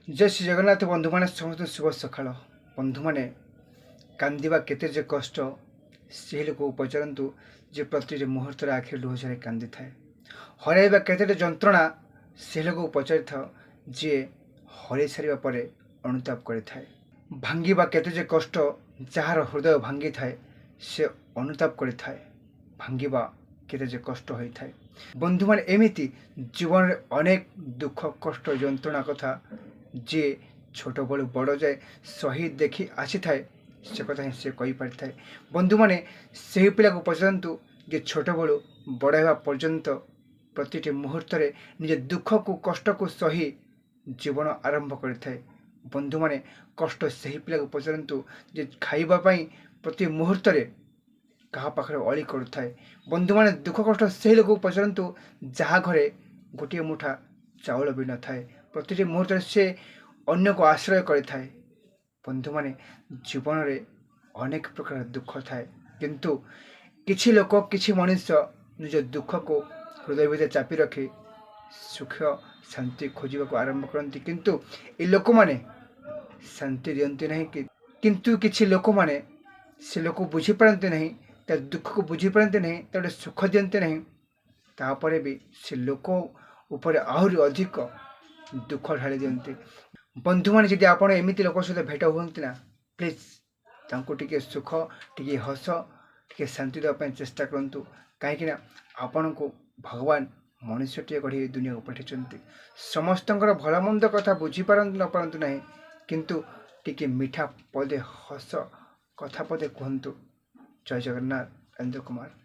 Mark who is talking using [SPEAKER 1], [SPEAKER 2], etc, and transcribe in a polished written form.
[SPEAKER 1] जय श्री जगन्नाथ बंधु मैंने समस्त शुभ सकाल बंधु मैंने कांदा केते कष्ट से लोक पचारतु जे प्रति मुहूर्त आखि लुह झरे कांदी थाए हरइबा केते जंत्रणा से लोक पचारि था जे हर सारा पर अनुताप करें भांगा केते कष्ट जार हृदय भांगी थाए से अनुताप करें भांगा केते कष्ट होता है बंधु मैंने एमती जीवन में अनेक दुख कष्ट जंत्रणा कथा जे छोट बड़ू बड़ जाए सही देखी आसी थाए से कथा ही से कही पारि थाए बंधु मैंने से पिला को पचारतु जे छोट बड़ू बड़ होगा पर्यंत प्रति मुहूर्त निज दुख को कष्ट को सही जीवन आरंभ करें बंधु मैंने कष्ट से पिला को पचारतु जे खाइबापी प्रति मुहूर्त क्या पाखे अली करुए बंधु मैंने दुख कष्ट से लोक पचारतु जहाँ घरे गोटे मुठा चाउल भी न थाए प्रति मुहूर्त से अन्य को आश्रय करें बंधु मैंने जीवन में अनेक प्रकार दुख थाए किंतु किछि लोक किछि मनुष्य निज दुख को हृदय भितर चापी रखी सुख शांति खोजा को आरंभ करती किंतु ये लोक मैंने शांति दियंती नहीं किंतु किछि लोक मैंने से लोक बुझी पारती नहीं तर दुख को बुझी पारती नहीं तर सुख दियंती नहीं तापर भी से लोक उपर आहरी अधिक दुख ढाली दियंती बंधु मैंने जब आप एमती लोक सहित भेट हुए ना प्लीज तांको टिके सुख टिके हस टिके शांति देवाई चेष्टा करूँ कहीं आपण को भगवान मनुष्यटे गढ़ी दुनिया को पठाई समस्त भल मंद कथा बुझीपार न पारतु ना किंतु टिके मीठा पदे हस कथा पदे कहतु जय जगन्नाथ इंद्र कुमार।